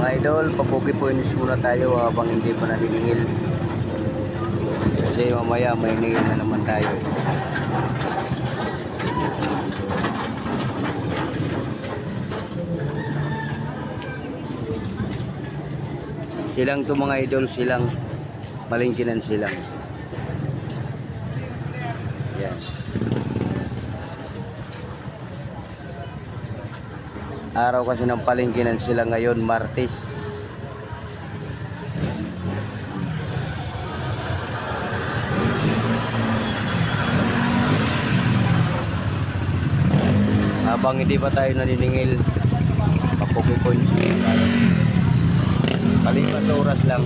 mga idol, papugi points muna tayo habang hindi pa naniningil. Kasi mamaya may ningil na naman tayo. Silang to mga idol, silang malingkinan silang. Yan. Araw kasi ng palingkinan sila ngayon, Martes. Habang hindi pa tayo naniningil, papugi points tayo. Kalipas oras lang.